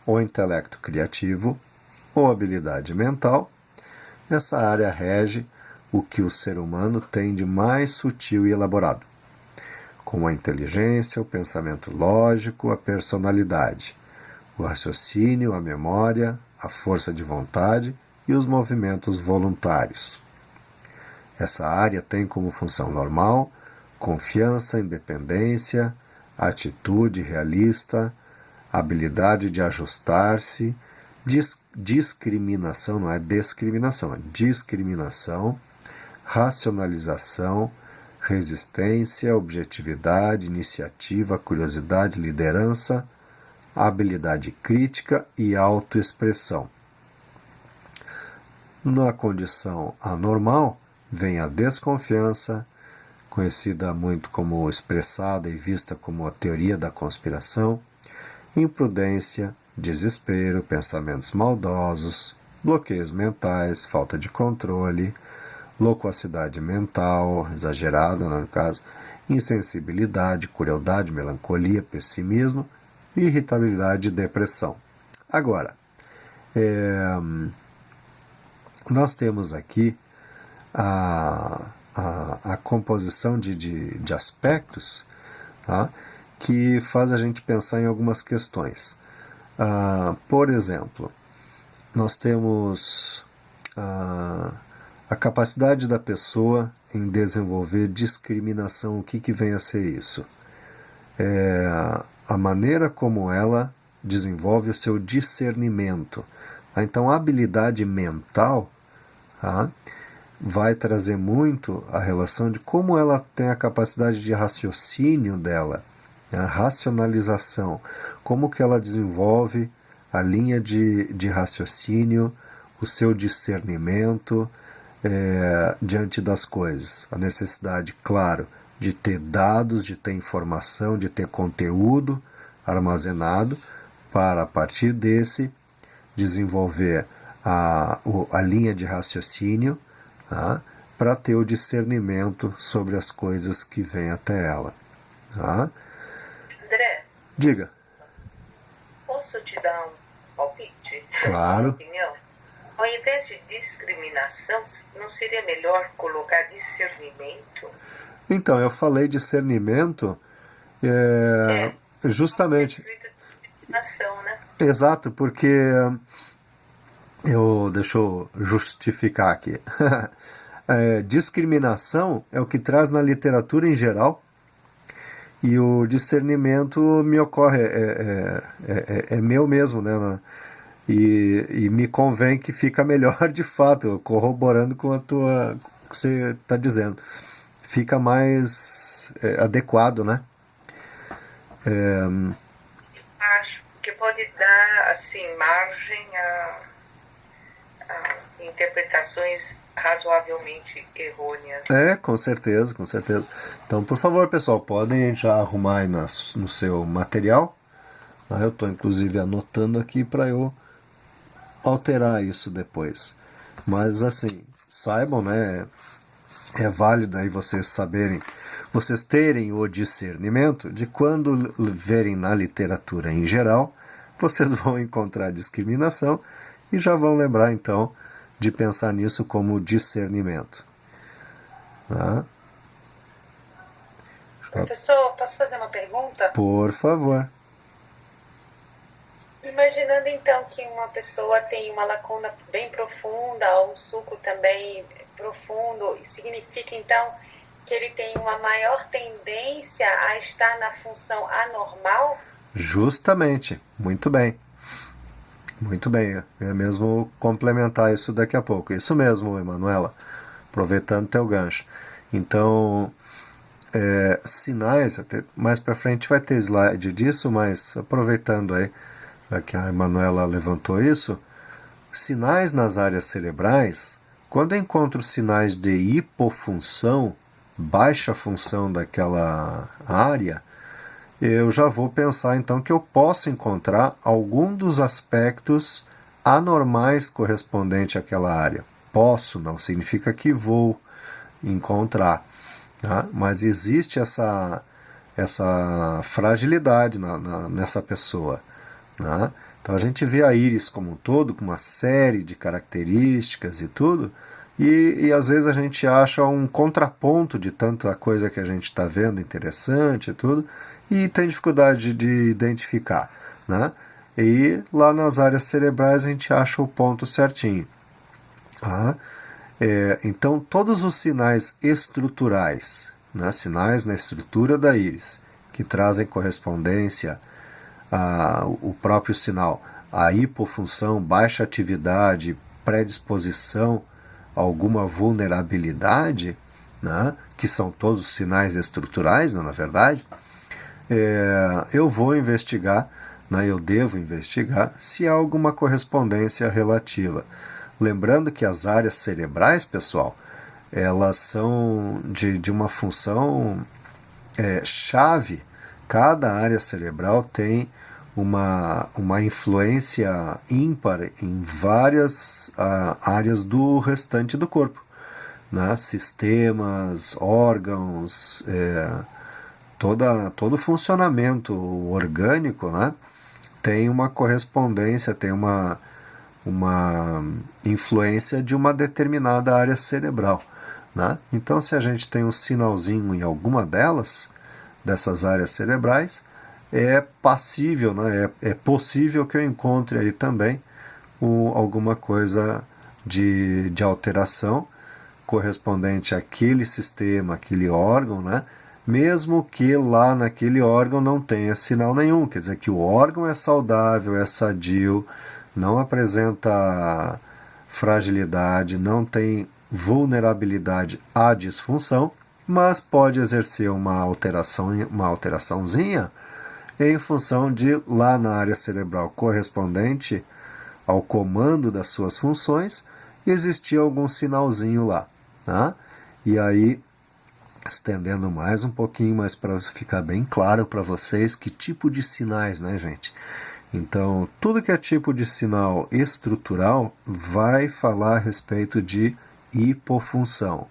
ou intelecto criativo, ou habilidade mental. Essa área rege o que o ser humano tem de mais sutil e elaborado, como a inteligência, o pensamento lógico, a personalidade, o raciocínio, a memória, a força de vontade e os movimentos voluntários. Essa área tem como função normal confiança, independência, atitude realista, habilidade de ajustar-se, discriminação, não é discriminação, é discriminação, racionalização, resistência, objetividade, iniciativa, curiosidade, liderança, habilidade crítica e autoexpressão. Na condição anormal, vem a desconfiança, conhecida muito como expressada e vista como a teoria da conspiração, imprudência, desespero, pensamentos maldosos, bloqueios mentais, falta de controle, loquacidade mental, exagerada no caso, insensibilidade, crueldade, melancolia, pessimismo, irritabilidade e depressão. Agora, nós temos aqui a composição de aspectos, tá, que faz a gente pensar em algumas questões. Por exemplo, nós temos a capacidade da pessoa em desenvolver discriminação. O que vem a ser isso? A maneira como ela desenvolve o seu discernimento. Então, a habilidade mental vai trazer muito a relação de como ela tem a capacidade de raciocínio dela, a racionalização, como que ela desenvolve a linha de raciocínio, o seu discernimento diante das coisas. A necessidade, claro, de ter dados, de ter informação, de ter conteúdo armazenado, para a partir desse desenvolver a linha de raciocínio, para ter o discernimento sobre as coisas que vêm até ela. André, diga. Posso te dar um palpite? Claro. Uma opinião? Ao invés de discriminação, não seria melhor colocar discernimento? Então, eu falei discernimento justamente. Discriminação, né? Exato, porque deixa eu justificar aqui. Discriminação é o que traz na literatura em geral, e o discernimento me ocorre, é meu mesmo, né? E me convém que fica melhor de fato, corroborando com o que você está dizendo. Fica mais adequado, né? Acho que pode dar assim, margem a interpretações razoavelmente errôneas. Com certeza, com certeza. Então, por favor, pessoal, podem já arrumar aí no seu material. Eu estou, inclusive, anotando aqui para eu alterar isso depois. Mas, assim, saibam, né? É válido aí vocês terem o discernimento de quando verem na literatura em geral, vocês vão encontrar discriminação e já vão lembrar, então, de pensar nisso como discernimento. Professor, posso fazer uma pergunta? Por favor. Imaginando então que uma pessoa tem uma lacuna bem profunda, ou um sulco também profundo, significa então que ele tem uma maior tendência a estar na função anormal? Justamente, muito bem. Muito bem, eu ia mesmo complementar isso daqui a pouco. Isso mesmo, Emanuela, aproveitando teu gancho. Então, sinais, até mais para frente vai ter slide disso, mas aproveitando aí, já que a Emanuela levantou isso, sinais nas áreas cerebrais, quando eu encontro sinais de hipofunção, baixa função daquela área, eu já vou pensar então que eu posso encontrar algum dos aspectos anormais correspondente àquela área. Posso, não significa que vou encontrar, tá? Mas existe essa fragilidade nessa pessoa, né? Então a gente vê a íris como um todo, com uma série de características e tudo, e às vezes a gente acha um contraponto de tanta coisa que a gente está vendo interessante e tudo, e tem dificuldade de identificar, né? E lá nas áreas cerebrais a gente acha o ponto certinho. Tá? Então todos os sinais estruturais, né, sinais na estrutura da íris, que trazem correspondência o próprio sinal, a hipofunção, baixa atividade, predisposição a alguma vulnerabilidade, né, que são todos os sinais estruturais, né, na verdade, eu vou investigar, né, eu devo investigar se há alguma correspondência relativa. Lembrando que as áreas cerebrais, pessoal, elas são de uma função chave. Cada área cerebral tem uma influência ímpar em várias áreas do restante do corpo, né? Sistemas, órgãos, todo o funcionamento orgânico, né? Tem uma correspondência, tem uma influência de uma determinada área cerebral, né? Então, se a gente tem um sinalzinho em alguma dessas áreas cerebrais, é passível, né? É possível que eu encontre aí também alguma coisa de alteração correspondente àquele sistema, àquele órgão, né? Mesmo que lá naquele órgão não tenha sinal nenhum, quer dizer que o órgão é saudável, é sadio, não apresenta fragilidade, não tem vulnerabilidade à disfunção, mas pode exercer uma alteraçãozinha em função de lá na área cerebral correspondente ao comando das suas funções existir algum sinalzinho lá, tá? E aí, estendendo mais um pouquinho, mas para ficar bem claro para vocês que tipo de sinais, né, gente? Então, tudo que é tipo de sinal estrutural vai falar a respeito de hipofunção,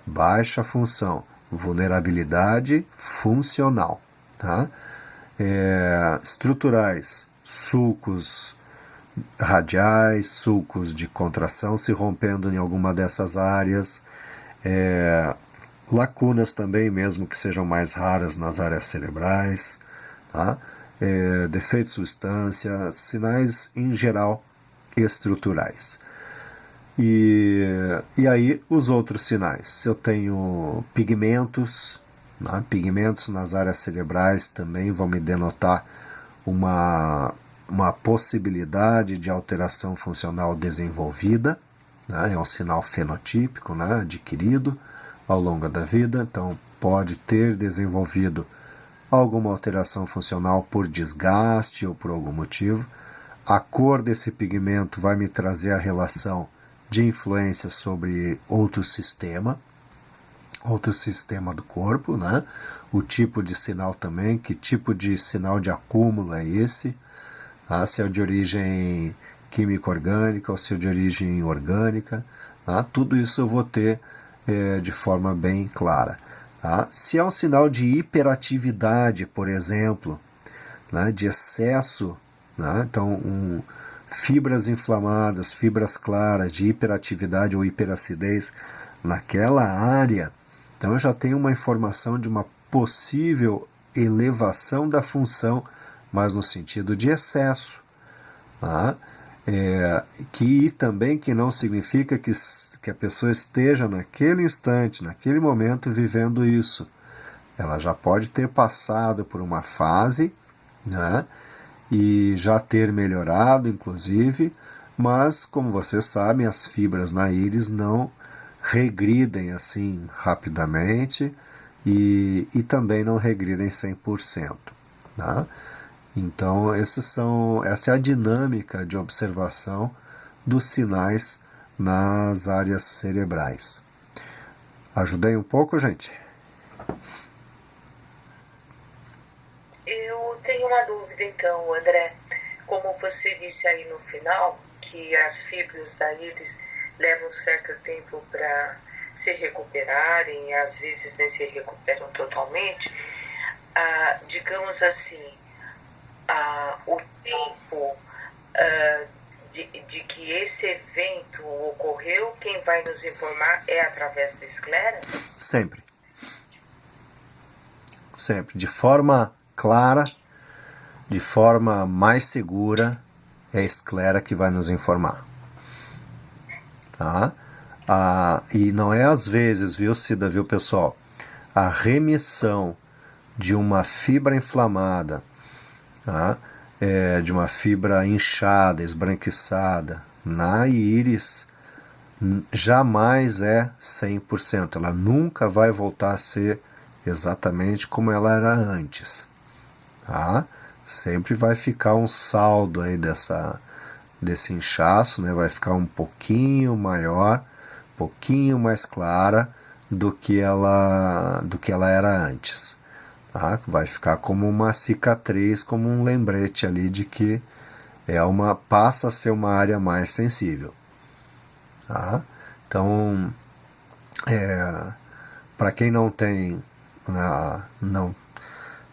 baixa função, vulnerabilidade funcional, tá? Estruturais, sulcos radiais, sulcos de contração se rompendo em alguma dessas áreas, lacunas também, mesmo que sejam mais raras nas áreas cerebrais, tá? Defeito de substância, sinais em geral estruturais. E aí os outros sinais, se eu tenho pigmentos, né? Pigmentos nas áreas cerebrais também vão me denotar uma possibilidade de alteração funcional desenvolvida, né? É um sinal fenotípico, né? Adquirido ao longo da vida, então pode ter desenvolvido alguma alteração funcional por desgaste ou por algum motivo. A cor desse pigmento vai me trazer a relação de influência sobre outro sistema do corpo, né? O tipo de sinal também, que tipo de sinal de acúmulo é esse, tá? Se é de origem químico-orgânica ou se é de origem orgânica, tá? Tudo isso eu vou ter de forma bem clara. Tá? Se é um sinal de hiperatividade, por exemplo, né? De excesso, né? Então fibras inflamadas, fibras claras de hiperatividade ou hiperacidez naquela área, então eu já tenho uma informação de uma possível elevação da função, mas no sentido de excesso, tá? Que também que não significa que a pessoa esteja naquele instante, naquele momento vivendo isso. Ela já pode ter passado por uma fase, né? E já ter melhorado, inclusive, mas, como vocês sabem, as fibras na íris não regridem assim rapidamente e também não regridem 100%. Tá? Então, essa é a dinâmica de observação dos sinais nas áreas cerebrais. Ajudei um pouco, gente? Eu tenho uma dúvida então, André. Como você disse aí no final, que as fibras da íris levam um certo tempo para se recuperarem, e às vezes nem se recuperam totalmente, digamos assim, o tempo de que esse evento ocorreu, quem vai nos informar é através da esclera? Sempre. Sempre. De forma clara, de forma mais segura, é a esclera que vai nos informar. Tá? E não é às vezes, viu, Cida, viu, pessoal? A remissão de uma fibra inflamada, tá? De uma fibra inchada, esbranquiçada na íris, jamais é 100%. Ela nunca vai voltar a ser exatamente como ela era antes. Tá? Sempre vai ficar um saldo aí desse inchaço, né? Vai ficar um pouquinho maior, um pouquinho mais clara do que ela era antes. Tá? Vai ficar como uma cicatriz, como um lembrete ali de que passa a ser uma área mais sensível. Tá? Então, para quem não tem,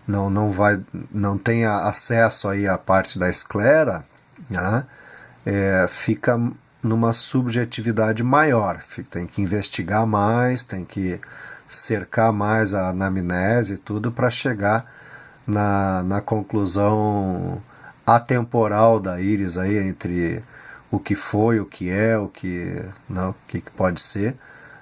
não tem acesso aí à parte da esclera, né? Fica numa subjetividade maior, tem que investigar mais, tem que cercar mais a anamnese e tudo para chegar na conclusão atemporal da íris aí, entre o que foi, o que é, o que pode ser,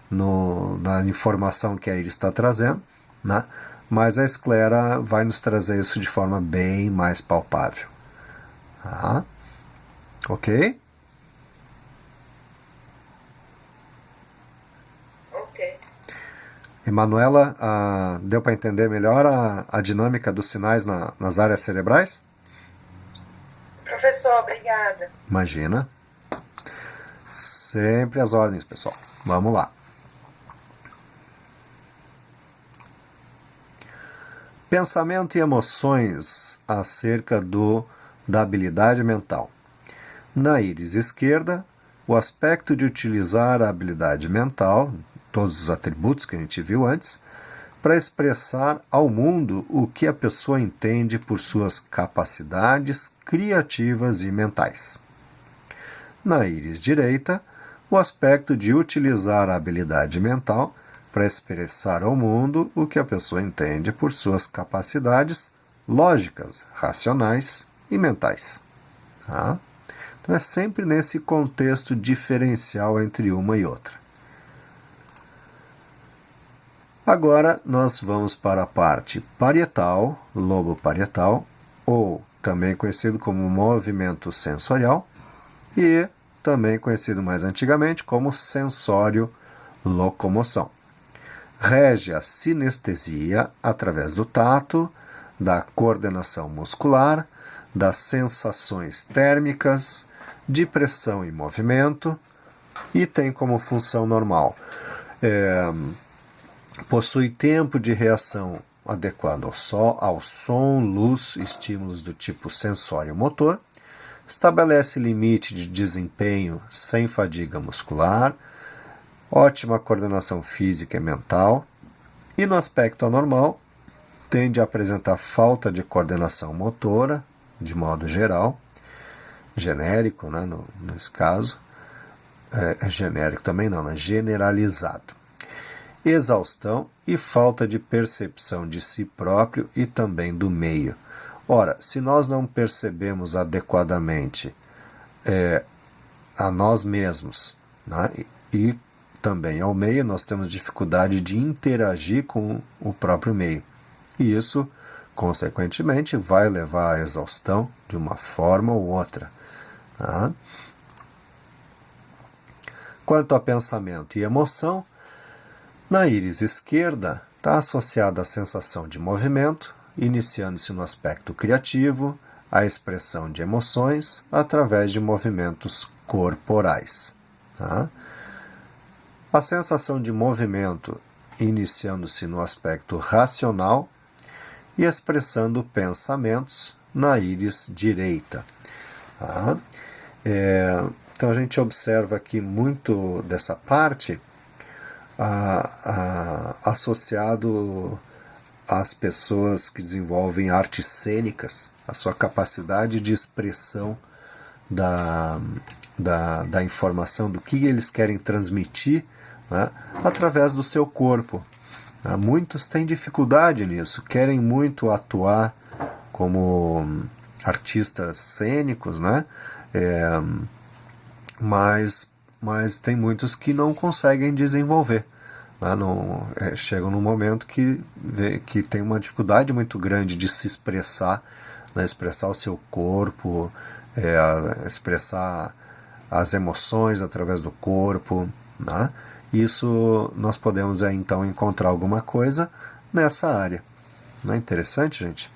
na informação que a íris está trazendo, né? Mas a esclera vai nos trazer isso de forma bem mais palpável. Tá? Ok? Ok. Emanuela, deu para entender melhor a dinâmica dos sinais nas áreas cerebrais? Professor, obrigada. Imagina. Sempre às ordens, pessoal. Vamos lá. Pensamento e emoções acerca da habilidade mental. Na íris esquerda, o aspecto de utilizar a habilidade mental, todos os atributos que a gente viu antes, para expressar ao mundo o que a pessoa entende por suas capacidades criativas e mentais. Na íris direita, o aspecto de utilizar a habilidade mental para expressar ao mundo o que a pessoa entende por suas capacidades lógicas, racionais e mentais. Tá? Então é sempre nesse contexto diferencial entre uma e outra. Agora nós vamos para a parte parietal, lobo parietal, ou também conhecido como movimento sensorial, e também conhecido mais antigamente como sensório locomoção. Rege a sinestesia através do tato, da coordenação muscular, das sensações térmicas, de pressão e movimento, e tem como função normal. Possui tempo de reação adequado ao som, luz, estímulos do tipo sensório-motor, estabelece limite de desempenho sem fadiga muscular, ótima coordenação física e mental, e no aspecto anormal, tende a apresentar falta de coordenação motora, de modo geral, genérico, né, nesse caso, genérico também não, né, generalizado, exaustão e falta de percepção de si próprio e também do meio. Ora, se nós não percebemos adequadamente a nós mesmos, né, e também ao meio, nós temos dificuldade de interagir com o próprio meio. E isso, consequentemente, vai levar à exaustão de uma forma ou outra. Tá? Quanto a pensamento e emoção, na íris esquerda está associada a sensação de movimento, iniciando-se no aspecto criativo, a expressão de emoções através de movimentos corporais. Tá? A sensação de movimento iniciando-se no aspecto racional e expressando pensamentos na íris direita. Tá? Então a gente observa aqui muito dessa parte associado às pessoas que desenvolvem artes cênicas, a sua capacidade de expressão da informação, do que eles querem transmitir, né, através do seu corpo. Muitos têm dificuldade nisso, querem muito atuar como artistas cênicos, né? Mas tem muitos que não conseguem desenvolver. Né? Chegam num momento que tem uma dificuldade muito grande de se expressar, né? Expressar o seu corpo, expressar as emoções através do corpo, né? Isso nós podemos então encontrar alguma coisa nessa área. Não é interessante, gente?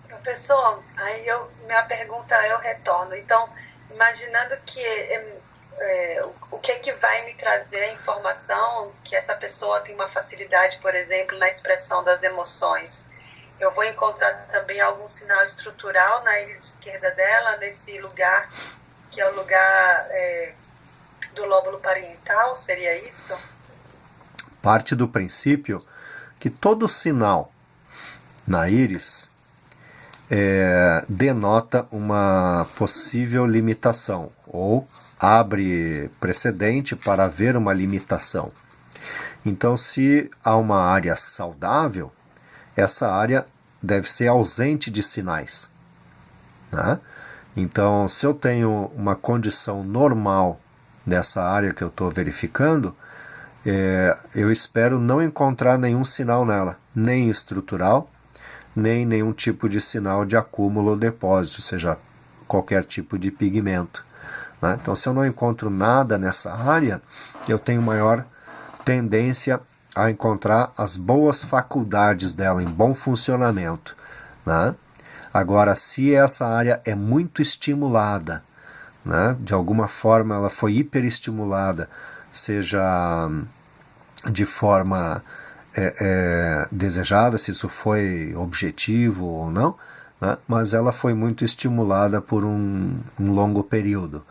Professor, aí minha pergunta eu retorno. Então, imaginando que o que vai me trazer a informação que essa pessoa tem uma facilidade, por exemplo, na expressão das emoções, eu vou encontrar também algum sinal estrutural na íris esquerda dela, nesse lugar que é o lugar do lóbulo parietal, seria isso? Parte do princípio que todo sinal na íris denota uma possível limitação ou abre precedente para haver uma limitação. Então, se há uma área saudável, essa área deve ser ausente de sinais, né? Então, se eu tenho uma condição normal nessa área que eu estou verificando, eu espero não encontrar nenhum sinal nela, nem estrutural, nem nenhum tipo de sinal de acúmulo ou depósito, seja qualquer tipo de pigmento, né? Então, se eu não encontro nada nessa área, eu tenho maior tendência a encontrar as boas faculdades dela em bom funcionamento, né? Agora, se essa área é muito estimulada, né? De alguma forma ela foi hiperestimulada, seja de forma desejada, se isso foi objetivo ou não, né? Mas ela foi muito estimulada por um longo período.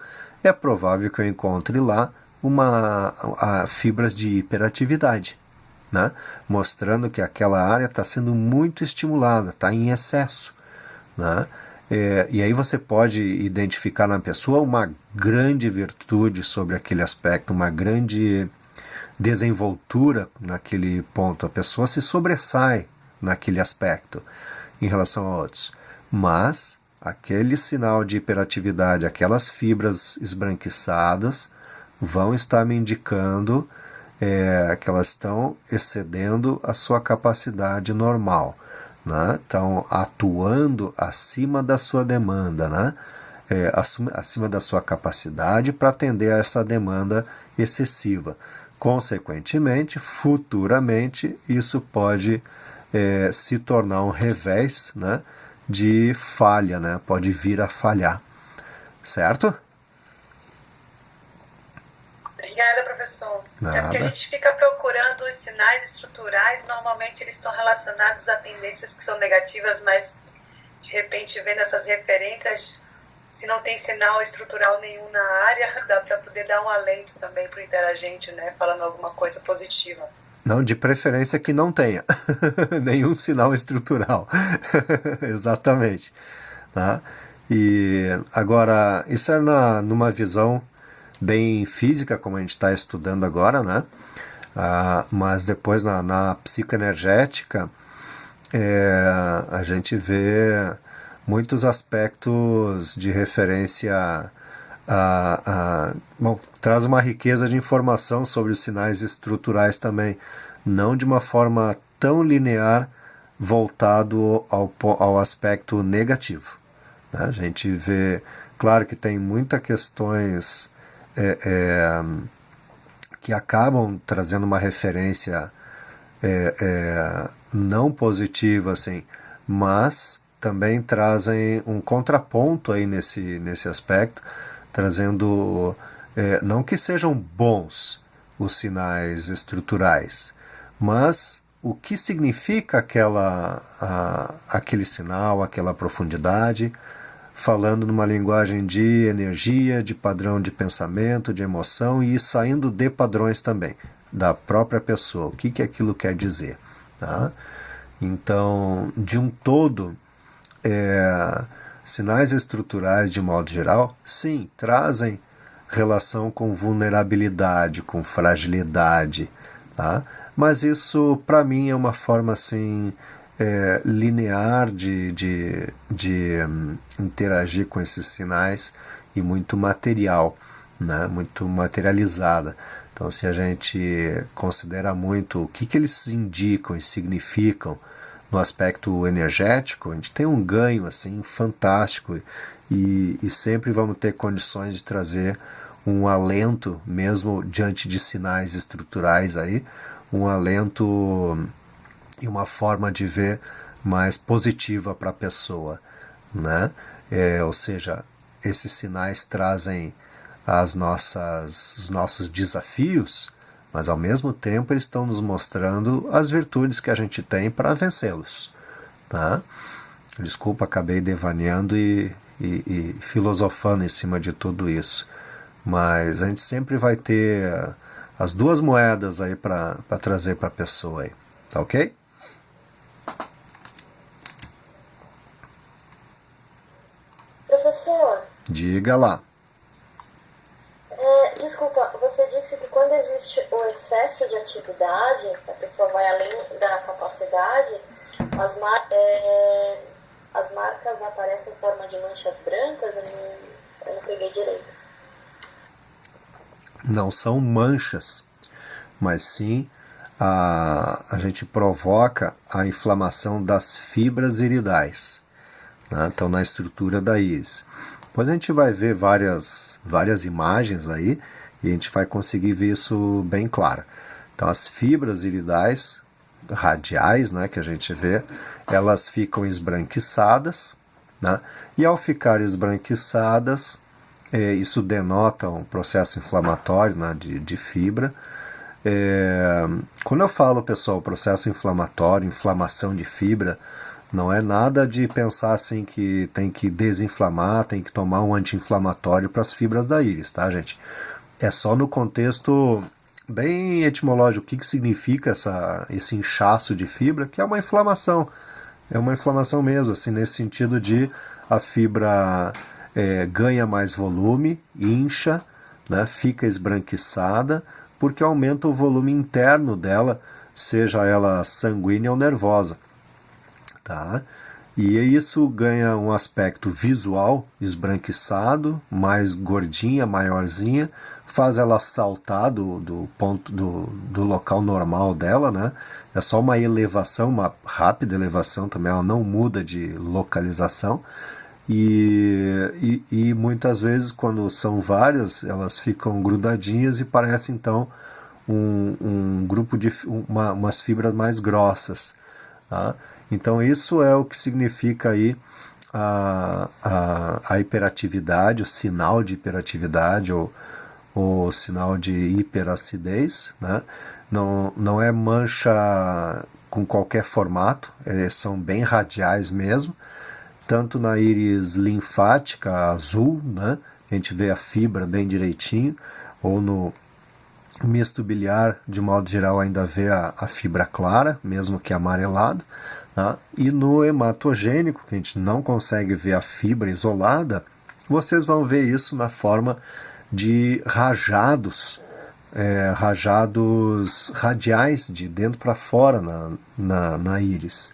É provável que eu encontre lá fibras de hiperatividade, né? Mostrando que aquela área está sendo muito estimulada, está em excesso, né? E aí você pode identificar na pessoa uma grande virtude sobre aquele aspecto, uma grande desenvoltura naquele ponto. A pessoa se sobressai naquele aspecto em relação a outros. Mas aquele sinal de hiperatividade, aquelas fibras esbranquiçadas, vão estar me indicando que elas estão excedendo a sua capacidade normal, né? Estão atuando acima da sua demanda, né? Acima da sua capacidade para atender a essa demanda excessiva. Consequentemente, futuramente, isso pode se tornar um revés, né, de falha, né? Pode vir a falhar. Certo? Obrigada, professor. Nada. É porque a gente fica procurando os sinais estruturais, normalmente eles estão relacionados a tendências que são negativas, mas de repente vendo essas referências, se não tem sinal estrutural nenhum na área, dá para poder dar um alento também para o interagente, né, falando alguma coisa positiva. Não, de preferência que não tenha nenhum sinal estrutural. Exatamente. Tá? E agora, isso é numa visão bem física, como a gente está estudando agora, né? Mas depois na psicoenergética a gente vê muitos aspectos de referência bom, traz uma riqueza de informação sobre os sinais estruturais também, não de uma forma tão linear voltado ao aspecto negativo, né? A gente vê, claro que tem muitas questões que acabam trazendo uma referência não positiva, assim, mas também trazem um contraponto aí nesse aspecto, trazendo, não que sejam bons os sinais estruturais, mas o que significa aquele sinal, aquela profundidade, falando numa linguagem de energia, de padrão de pensamento, de emoção e saindo de padrões também, da própria pessoa, o que aquilo quer dizer. Tá? Então, de um todo, sinais estruturais, de modo geral, sim, trazem relação com vulnerabilidade, com fragilidade, tá? Mas isso, para mim, é uma forma assim linear de interagir com esses sinais e muito material, né? Muito materializada. Então, se a gente considera muito o que eles indicam e significam no aspecto energético, a gente tem um ganho assim fantástico e sempre vamos ter condições de trazer um alento, mesmo diante de sinais estruturais aí, um alento e uma forma de ver mais positiva para a pessoa, né? Ou seja, esses sinais trazem os nossos desafios, mas ao mesmo tempo eles estão nos mostrando as virtudes que a gente tem para vencê-los, tá? Desculpa, acabei devaneando e filosofando em cima de tudo isso, mas a gente sempre vai ter as duas moedas aí para trazer para a pessoa aí, tá ok? Professor, diga lá. Desculpa, você disse que quando existe o excesso de atividade, a pessoa vai além da capacidade, as marcas aparecem em forma de manchas brancas? Eu não peguei direito. Não são manchas, mas sim a gente provoca a inflamação das fibras iridais, né? Então, na estrutura da íris. Depois a gente vai ver várias imagens aí e a gente vai conseguir ver isso bem claro. Então, as fibras iridais radiais, né, que a gente vê, elas ficam esbranquiçadas, né? E ao ficar esbranquiçadas, isso denota um processo inflamatório, né, de fibra. Quando eu falo, pessoal, processo inflamatório, inflamação de fibra, não é nada de pensar assim que tem que desinflamar, tem que tomar um anti-inflamatório para as fibras da íris, tá, gente? É só no contexto bem etimológico, o que significa esse inchaço de fibra, que é uma inflamação. É uma inflamação mesmo, assim, nesse sentido de a fibra ganha mais volume, incha, né, fica esbranquiçada, porque aumenta o volume interno dela, seja ela sanguínea ou nervosa. Tá? E isso ganha um aspecto visual esbranquiçado, mais gordinha, maiorzinha, faz ela saltar do ponto do local normal dela, né? É só uma elevação, uma rápida elevação também, ela não muda de localização. E muitas vezes, quando são várias, elas ficam grudadinhas e parece então um grupo de umas fibras mais grossas, tá? Então isso é o que significa aí a hiperatividade, o sinal de hiperatividade ou o sinal de hiperacidez, né? Não é mancha com qualquer formato, são bem radiais mesmo, tanto na íris linfática azul, né? A gente vê a fibra bem direitinho, ou no misto biliar, de modo geral, ainda vê a fibra clara, mesmo que amarelado. Tá? E no hematogênico, que a gente não consegue ver a fibra isolada, vocês vão ver isso na forma de rajados, rajados radiais de dentro para fora na íris,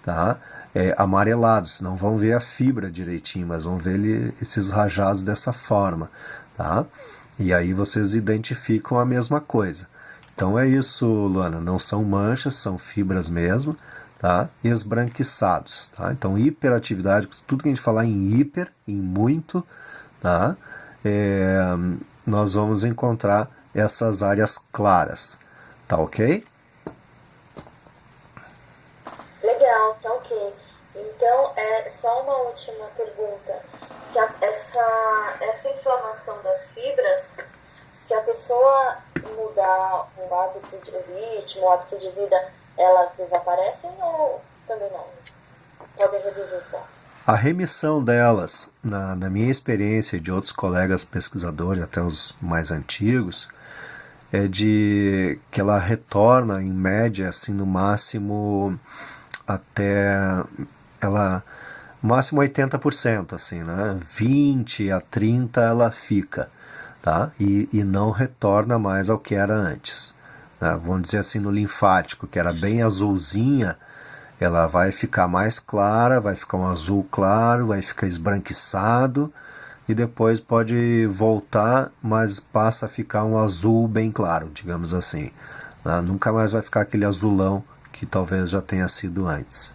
tá? Amarelados, não vão ver a fibra direitinho, mas vão ver esses rajados dessa forma, tá? E aí vocês identificam a mesma coisa. Então é isso, Luana, não são manchas, são fibras mesmo, tá? Esbranquiçados, tá? Então hiperatividade, tudo que a gente falar em hiper, em muito, tá? Nós vamos encontrar essas áreas claras, tá ok? Legal, tá ok. Então, só uma última pergunta. Se essa inflamação das fibras, se a pessoa mudar o ritmo, o hábito de vida, elas desaparecem ou também não? Podem reduzir só? A remissão delas, na minha experiência e de outros colegas pesquisadores, até os mais antigos, é de que ela retorna, em média, assim, no máximo até ela máximo 80%, assim, né? 20 a 30 ela fica, tá? E não retorna mais ao que era antes, né? Vamos dizer assim, no linfático, que era bem azulzinha, ela vai ficar mais clara, vai ficar um azul claro, vai ficar esbranquiçado, e depois pode voltar, mas passa a ficar um azul bem claro, digamos assim, né? Nunca mais vai ficar aquele azulão que talvez já tenha sido antes.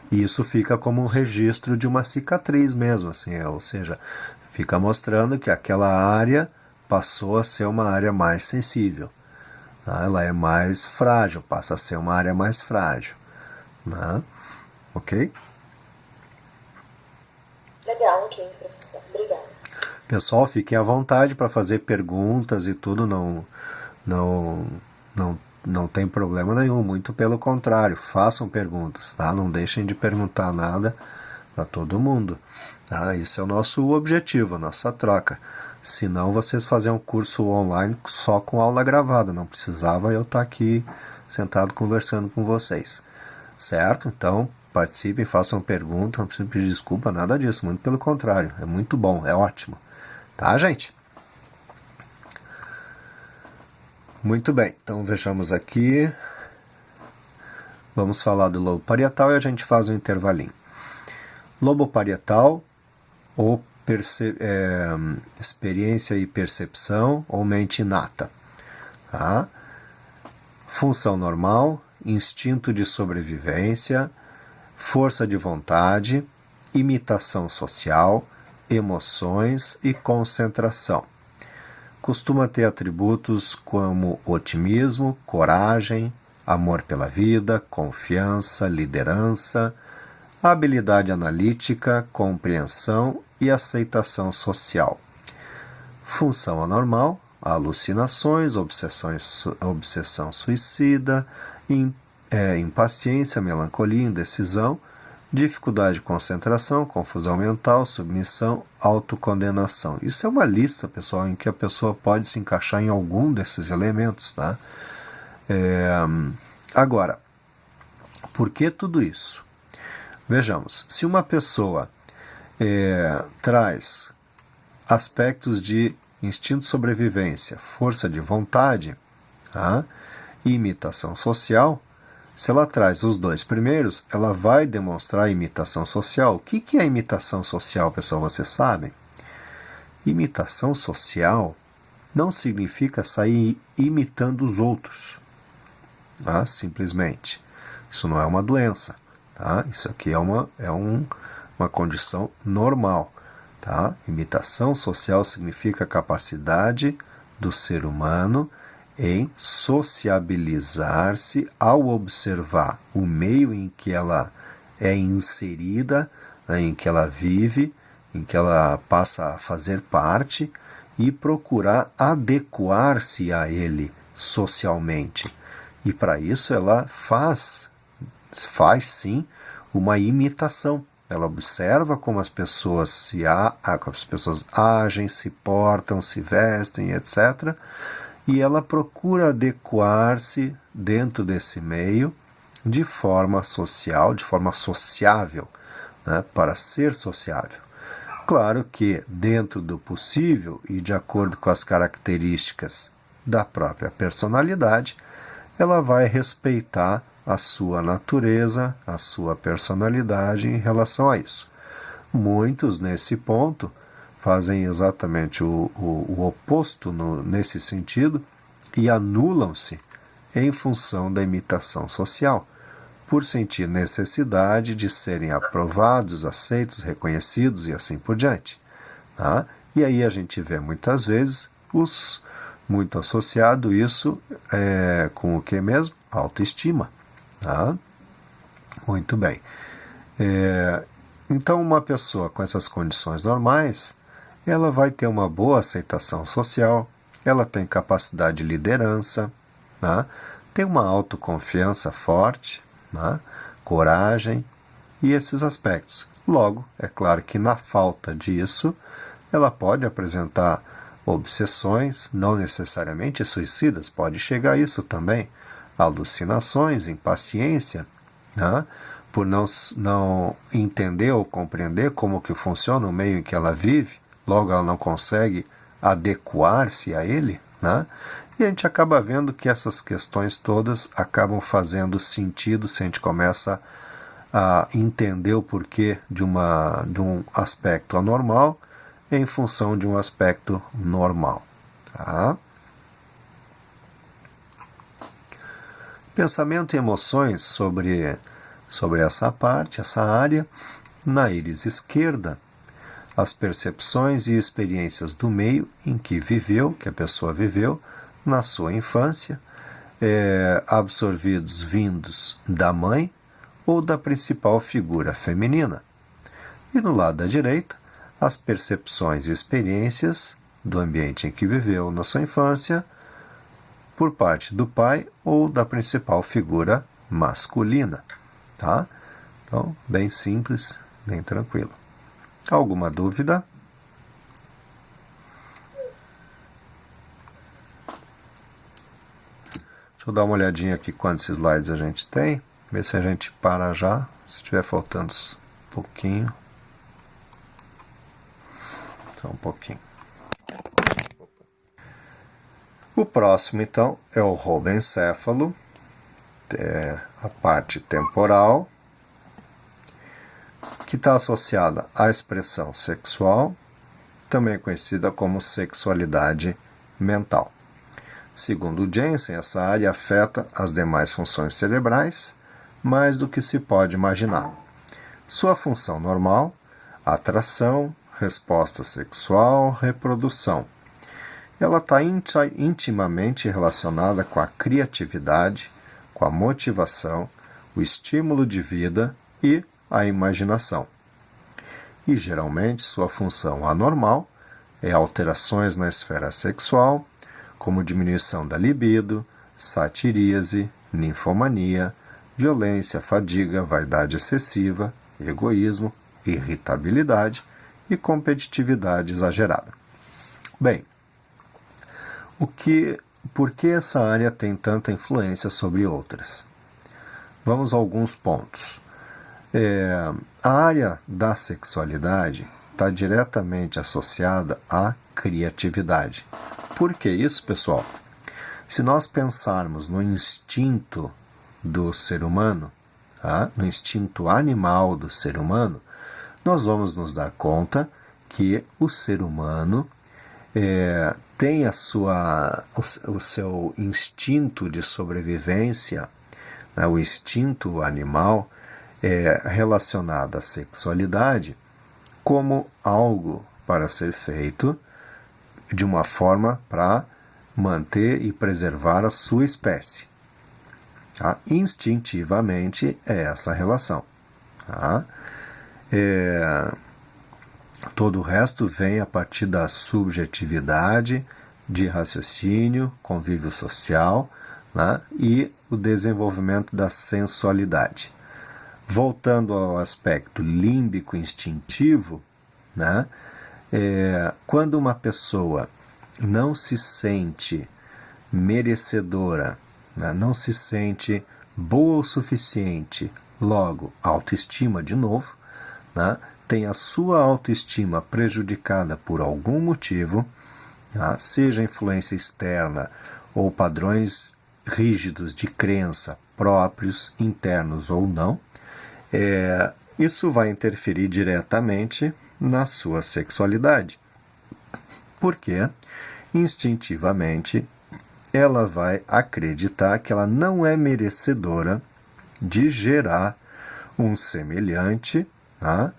E isso fica como um registro de uma cicatriz mesmo, assim, ou seja, fica mostrando que aquela área passou a ser uma área mais sensível, tá? Ela é mais frágil, passa a ser uma área mais frágil, né? Ok? Legal, ok, professor. Obrigada. Pessoal, fiquem à vontade para fazer perguntas e tudo, não tem problema nenhum, muito pelo contrário, façam perguntas, tá? Não deixem de perguntar nada para todo mundo, tá? Esse é o nosso objetivo, a nossa troca. Senão vocês faziam um curso online só com aula gravada, não precisava eu estar aqui sentado conversando com vocês, certo? Então, participem, façam perguntas, não precisam pedir desculpa, nada disso, muito pelo contrário, é muito bom, é ótimo, tá, gente? Muito bem, então vejamos aqui. Vamos falar do lobo parietal e a gente faz um intervalinho. Lobo parietal, ou experiência e percepção, ou mente inata. Tá? Função normal, instinto de sobrevivência, força de vontade, imitação social, emoções e concentração. Costuma ter atributos como otimismo, coragem, amor pela vida, confiança, liderança, habilidade analítica, compreensão e aceitação social. Função anormal, alucinações, obsessão suicida, impaciência, melancolia, indecisão, dificuldade de concentração, confusão mental, submissão, autocondenação. Isso é uma lista, pessoal, em que a pessoa pode se encaixar em algum desses elementos, tá? Agora, por que tudo isso? Vejamos, se uma pessoa traz aspectos de instinto de sobrevivência, força de vontade, tá? E imitação social, se ela traz os dois primeiros, ela vai demonstrar imitação social. O que é imitação social, pessoal? Vocês sabem? Imitação social não significa sair imitando os outros, tá? Simplesmente. Isso não é uma doença, tá? Isso aqui é uma condição normal, tá? Imitação social significa a capacidade do ser humano em sociabilizar-se ao observar o meio em que ela é inserida, né, em que ela vive, em que ela passa a fazer parte e procurar adequar-se a ele socialmente. E para isso ela faz sim uma imitação. Ela observa como as pessoas agem, se portam, se vestem, etc., e ela procura adequar-se dentro desse meio de forma social, de forma sociável, né, para ser sociável. Claro que dentro do possível e de acordo com as características da própria personalidade, ela vai respeitar a sua natureza, a sua personalidade em relação a isso. Muitos, nesse ponto, fazem exatamente o oposto nesse sentido e anulam-se em função da imitação social, por sentir necessidade de serem aprovados, aceitos, reconhecidos e assim por diante. Tá? E aí a gente vê muitas vezes muito associado isso com o que mesmo? Autoestima. Tá? Muito bem. Então uma pessoa com essas condições normais, ela vai ter uma boa aceitação social, ela tem capacidade de liderança, né? Tem uma autoconfiança forte, né? Coragem e esses aspectos. Logo, é claro que na falta disso, ela pode apresentar obsessões, não necessariamente suicidas, pode chegar a isso também, alucinações, impaciência, né? Por não entender ou compreender como que funciona o meio em que ela vive, logo ela não consegue adequar-se a ele, né? E a gente acaba vendo que essas questões todas acabam fazendo sentido se a gente começa a entender o porquê de um aspecto anormal em função de um aspecto normal. Tá? Pensamento e emoções sobre essa parte, essa área. Na íris esquerda, as percepções e experiências do meio em que viveu, que a pessoa viveu, na sua infância, absorvidos vindos da mãe ou da principal figura feminina. E no lado da direita, as percepções e experiências do ambiente em que viveu na sua infância, por parte do pai ou da principal figura masculina. Tá? Então, bem simples, bem tranquilo. Alguma dúvida? Deixa eu dar uma olhadinha aqui quantos slides a gente tem. Ver se a gente para já. Se estiver faltando um pouquinho. Só um pouquinho. O próximo, então, é o rodencéfalo. A parte temporal, que está associada à expressão sexual, também conhecida como sexualidade mental. Segundo Jensen, essa área afeta as demais funções cerebrais mais do que se pode imaginar. Sua função normal: atração, resposta sexual, reprodução. Ela está intimamente relacionada com a criatividade, com a motivação, o estímulo de vida e a imaginação. E geralmente sua função anormal é alterações na esfera sexual, como diminuição da libido, satiríase, ninfomania, violência, fadiga, vaidade excessiva, egoísmo, irritabilidade e competitividade exagerada. Bem, por que essa área tem tanta influência sobre outras? Vamos a alguns pontos. A área da sexualidade está diretamente associada à criatividade. Por que isso, pessoal? Se nós pensarmos no instinto do ser humano, tá? No instinto animal do ser humano, nós vamos nos dar conta que o ser humano tem o seu instinto de sobrevivência, né? O instinto animal relacionado à sexualidade como algo para ser feito de uma forma para manter e preservar a sua espécie. Tá? Instintivamente é essa relação. Tá? Todo o resto vem a partir da subjetividade, de raciocínio, convívio social, né? E o desenvolvimento da sensualidade. Voltando ao aspecto límbico instintivo, né? Quando uma pessoa não se sente merecedora, né? Não se sente boa o suficiente, logo, autoestima de novo, né? Tem a sua autoestima prejudicada por algum motivo, tá? Seja influência externa ou padrões rígidos de crença próprios, internos ou não, isso vai interferir diretamente na sua sexualidade. Porque, instintivamente, ela vai acreditar que ela não é merecedora de gerar um semelhante, tá?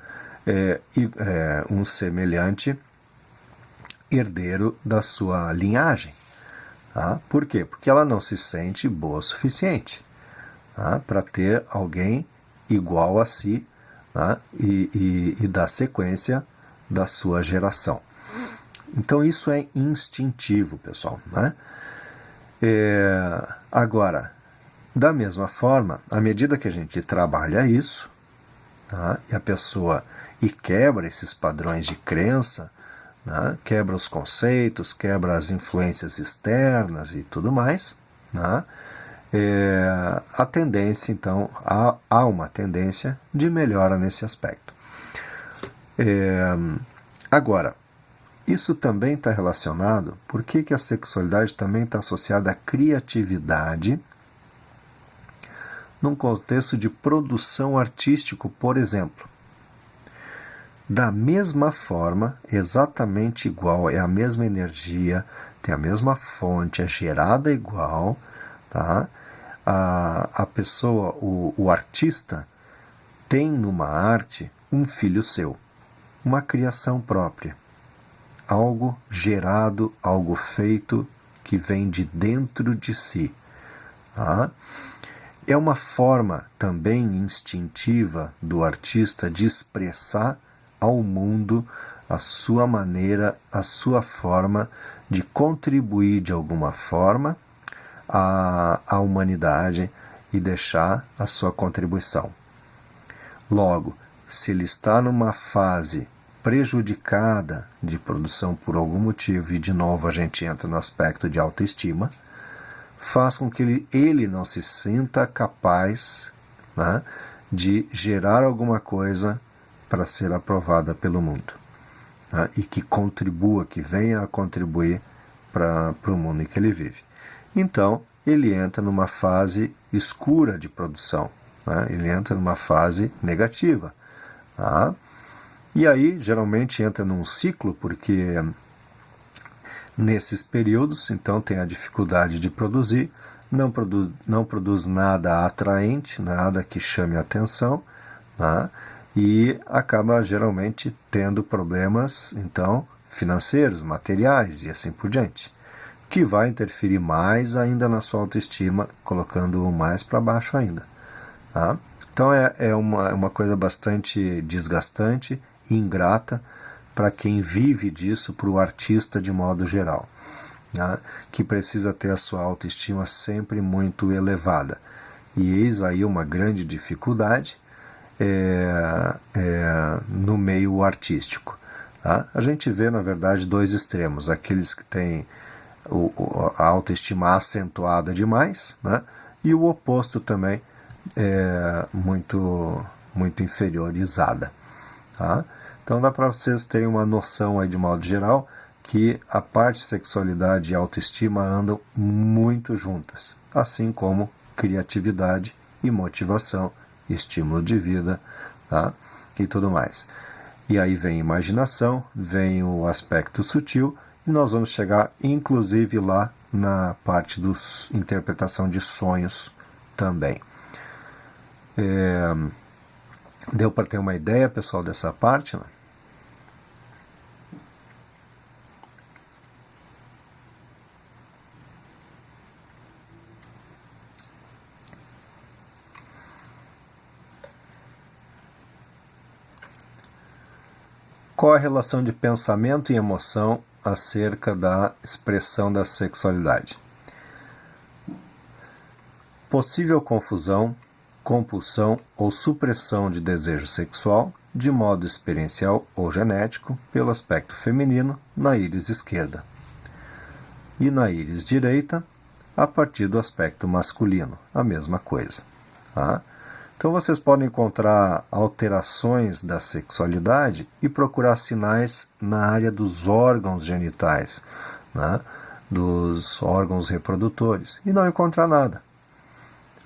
Um semelhante herdeiro da sua linhagem. Tá? Por quê? Porque ela não se sente boa o suficiente, tá? Para ter alguém igual a si, tá? E dar sequência da sua geração. Então isso é instintivo, pessoal. Né? Agora, da mesma forma, à medida que a gente trabalha isso, tá? E a pessoa quebra esses padrões de crença, né? Quebra os conceitos, quebra as influências externas e tudo mais, né? a tendência, então, há uma tendência de melhora nesse aspecto. Agora, isso também está relacionado, por que a sexualidade também está associada à criatividade num contexto de produção artístico, por exemplo. Da mesma forma, exatamente igual, é a mesma energia, tem a mesma fonte, é gerada igual, tá? A pessoa, o artista, tem numa arte um filho seu, uma criação própria, algo gerado, algo feito que vem de dentro de si. Tá? É uma forma também instintiva do artista de expressar ao mundo a sua maneira, a sua forma de contribuir de alguma forma à humanidade e deixar a sua contribuição. Logo, se ele está numa fase prejudicada de produção por algum motivo, e de novo a gente entra no aspecto de autoestima, faz com que ele não se sinta capaz, né, de gerar alguma coisa para ser aprovada pelo mundo, né, e que contribua, que venha a contribuir para o mundo em que ele vive. Então, ele entra numa fase escura de produção, né, ele entra numa fase negativa. Tá? E aí, geralmente, entra num ciclo, porque nesses períodos, então, tem a dificuldade de produzir, não produz nada atraente, nada que chame a atenção, tá? E acaba, geralmente, tendo problemas, então, financeiros, materiais e assim por diante, que vai interferir mais ainda na sua autoestima, colocando-o mais para baixo ainda. Tá? Então é uma coisa bastante desgastante e ingrata para quem vive disso, para o artista de modo geral, né? Que precisa ter a sua autoestima sempre muito elevada. E eis aí uma grande dificuldade no meio artístico. Tá? A gente vê, na verdade, dois extremos: aqueles que têm a autoestima acentuada demais, né? E o oposto também, muito inferiorizada. Tá? Então dá para vocês terem uma noção aí, de modo geral, que a parte sexualidade e autoestima andam muito juntas, assim como criatividade e motivação, estímulo de vida, tá? E tudo mais. E aí vem imaginação, vem o aspecto sutil, e nós vamos chegar inclusive lá na parte da interpretação de sonhos também. Deu para ter uma ideia, pessoal, dessa parte, né? Qual a relação de pensamento e emoção acerca da expressão da sexualidade? Possível confusão, compulsão ou supressão de desejo sexual, de modo experiencial ou genético, pelo aspecto feminino, na íris esquerda. E na íris direita, a partir do aspecto masculino, a mesma coisa. Tá? Então vocês podem encontrar alterações da sexualidade e procurar sinais na área dos órgãos genitais, né? Dos órgãos reprodutores, e não encontrar nada.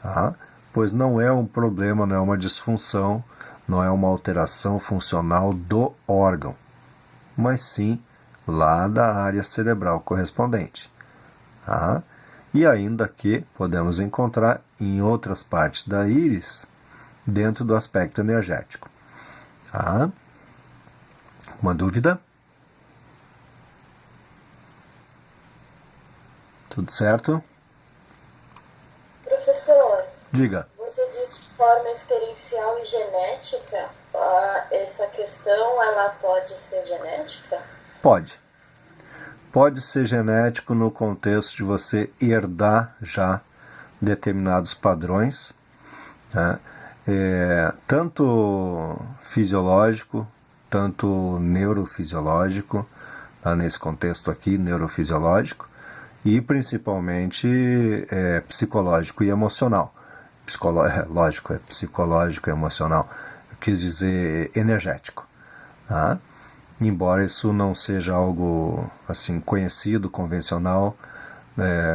Tá? Pois não é um problema, não é uma disfunção, não é uma alteração funcional do órgão, mas sim lá da área cerebral correspondente. Tá? E ainda que podemos encontrar em outras partes da íris, dentro do aspecto energético. Tá? Uma dúvida? Tudo certo? Professor, diga. Você diz de forma experiencial e genética, essa questão ela pode ser genética? Pode. Pode ser genético no contexto de você herdar já determinados padrões, né? Tanto fisiológico, tanto neurofisiológico, tá? Nesse contexto aqui, neurofisiológico, e principalmente psicológico e emocional. Lógico, é psicológico e emocional. Eu quis dizer energético. Tá? Embora isso não seja algo assim conhecido, convencional,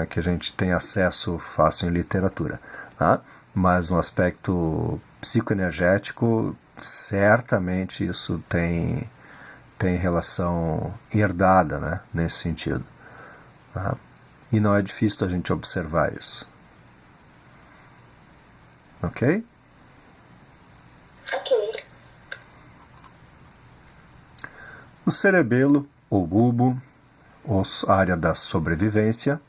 que a gente tem acesso fácil em literatura. Tá? Mas no aspecto psicoenergético, certamente isso tem relação herdada, né, nesse sentido. Tá? E não é difícil a gente observar isso. Ok? Ok. O cerebelo, ou bulbo, ou área da sobrevivência,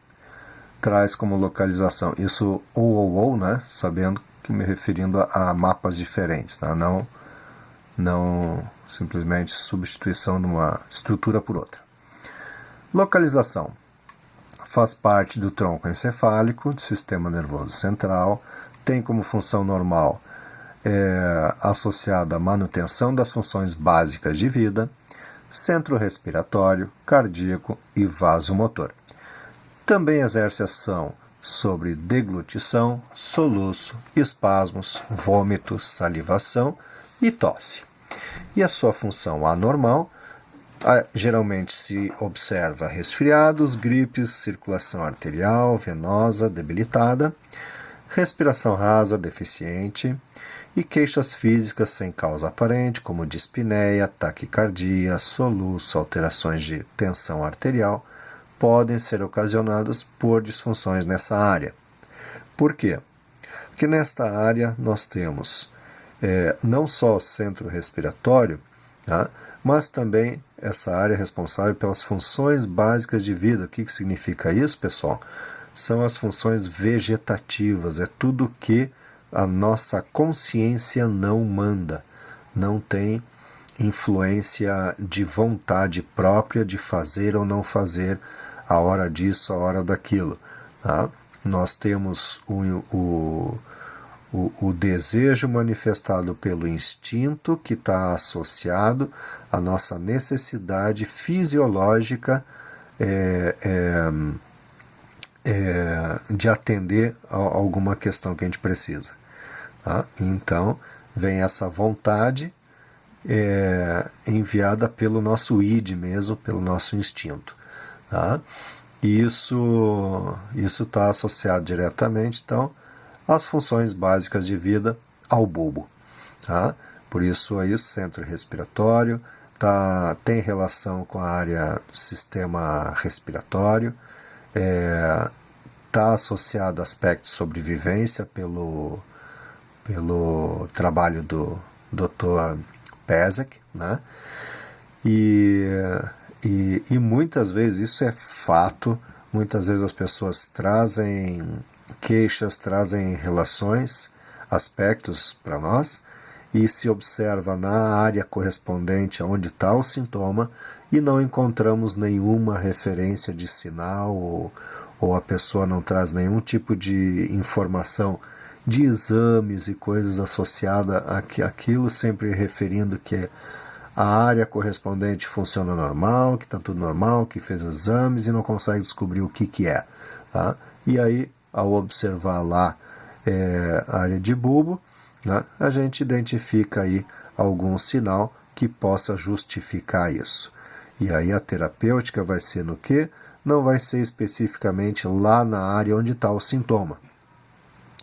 traz como localização, isso ou, né, sabendo que me referindo a mapas diferentes, tá? Não simplesmente substituição de uma estrutura por outra. Localização. Faz parte do tronco encefálico, do sistema nervoso central, tem como função normal associada à manutenção das funções básicas de vida, centro respiratório, cardíaco e vasomotor. Também exerce ação sobre deglutição, soluço, espasmos, vômito, salivação e tosse. E a sua função anormal, geralmente se observa resfriados, gripes, circulação arterial, venosa, debilitada, respiração rasa, deficiente, e queixas físicas sem causa aparente, como dispneia, taquicardia, soluço, alterações de tensão arterial, podem ser ocasionadas por disfunções nessa área. Por quê? Porque nesta área nós temos não só o centro respiratório, tá? Mas também essa área responsável pelas funções básicas de vida. O que significa isso, pessoal? São as funções vegetativas, é tudo que a nossa consciência não manda, não tem influência de vontade própria de fazer ou não fazer a hora disso, a hora daquilo. Tá? Nós temos o desejo manifestado pelo instinto, que está associado à nossa necessidade fisiológica de atender a alguma questão que a gente precisa. Tá? Então, vem essa vontade enviada pelo nosso id mesmo, pelo nosso instinto. Tá? E isso está associado diretamente, então, às funções básicas de vida ao bulbo. Tá? Por isso, aí, o centro respiratório tem relação com a área do sistema respiratório, está associado a aspectos de sobrevivência pelo trabalho do Dr. Pesek, né? E muitas vezes isso é fato, muitas vezes as pessoas trazem queixas, trazem relações, aspectos para nós, e se observa na área correspondente aonde está o sintoma e não encontramos nenhuma referência de sinal ou a pessoa não traz nenhum tipo de informação de exames e coisas associadas àquilo, sempre referindo que a área correspondente funciona normal, que está tudo normal, que fez exames e não consegue descobrir o que é. Tá? E aí, ao observar lá a área de bulbo, né, a gente identifica aí algum sinal que possa justificar isso. E aí a terapêutica vai ser no quê? Não vai ser especificamente lá na área onde está o sintoma.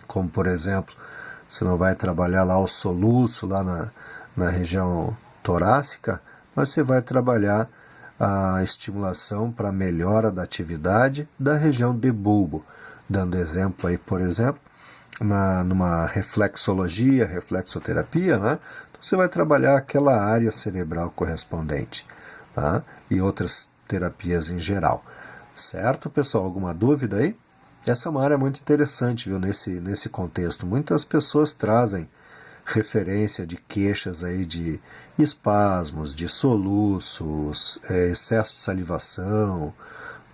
Como, por exemplo, você não vai trabalhar lá o soluço, lá na região torácica, mas você vai trabalhar a estimulação para melhora da atividade da região de bulbo. Dando exemplo aí, por exemplo, numa reflexologia, reflexoterapia, né? Então você vai trabalhar aquela área cerebral correspondente, tá? E outras terapias em geral. Certo, pessoal? Alguma dúvida aí? Essa é uma área muito interessante, viu, nesse contexto. Muitas pessoas trazem referência de queixas aí de espasmos, de soluços, excesso de salivação,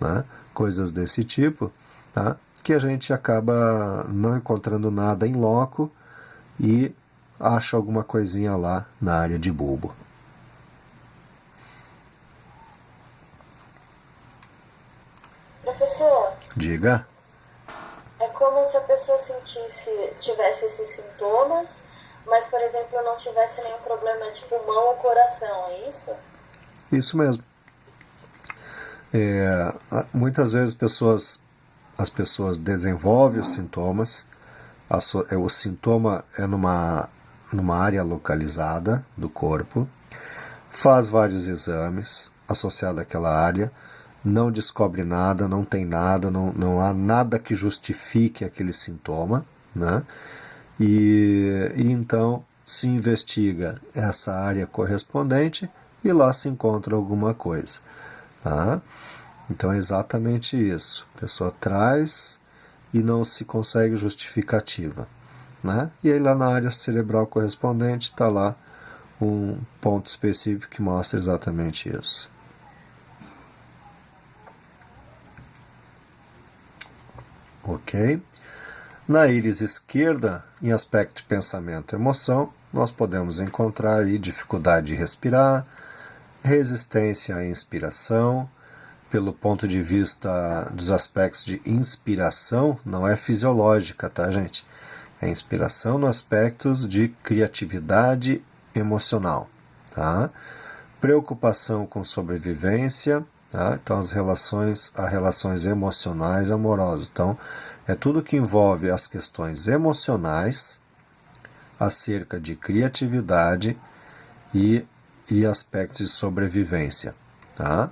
né? Coisas desse tipo, tá? Que a gente acaba não encontrando nada em loco e acha alguma coisinha lá na área de bulbo. Professor, Diga. é como se a pessoa tivesse esses sintomas, mas, por exemplo, não tivesse nenhum problema de pulmão ou coração, é isso? Isso mesmo. Muitas vezes as pessoas desenvolvem os sintomas. O sintoma é numa área localizada do corpo, faz vários exames associados àquela área, não descobre nada, não tem nada, não há nada que justifique aquele sintoma, né? E então se investiga essa área correspondente e lá se encontra alguma coisa. Tá? Então é exatamente isso. A pessoa traz e não se consegue justificativa. Né? E aí lá na área cerebral correspondente está lá um ponto específico que mostra exatamente isso. Ok? Na íris esquerda, em aspecto de pensamento e emoção, nós podemos encontrar aí dificuldade de respirar, resistência à inspiração. Pelo ponto de vista dos aspectos de inspiração, não é fisiológica, tá, gente? É inspiração nos aspectos de criatividade emocional, tá? Preocupação com sobrevivência, tá? Então as relações emocionais amorosas. Então, é tudo que envolve as questões emocionais acerca de criatividade e aspectos de sobrevivência, tá?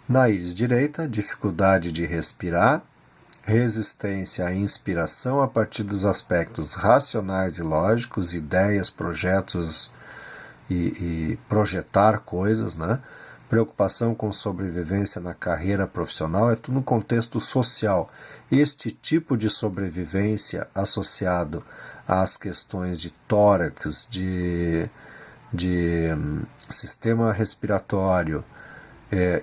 Na íris direita, dificuldade de respirar, resistência à inspiração a partir dos aspectos racionais e lógicos, ideias, projetos e projetar coisas, né? Preocupação com sobrevivência na carreira profissional, é tudo no contexto social. Este tipo de sobrevivência associado às questões de tórax, de sistema respiratório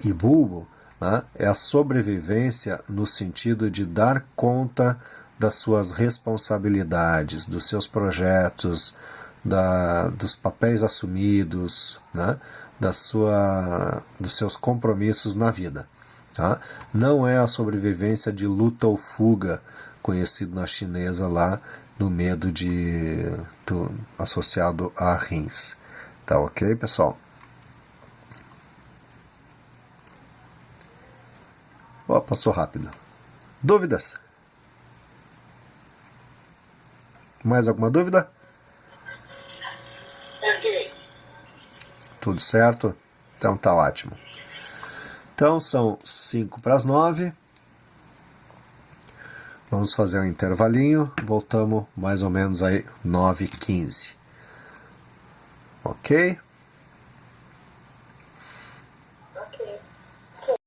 e bulbo, né, é a sobrevivência no sentido de dar conta das suas responsabilidades, dos seus projetos, dos papéis assumidos, né, dos seus compromissos na vida. Tá? Não é a sobrevivência de luta ou fuga, conhecido na chinesa lá no medo associado a rins. Tá ok, pessoal? Passou rápido. Dúvidas? Mais alguma dúvida? Ok. Tudo certo? Então tá ótimo. Então são 8:55. Vamos fazer um intervalinho. Voltamos mais ou menos aí 9:15. Ok?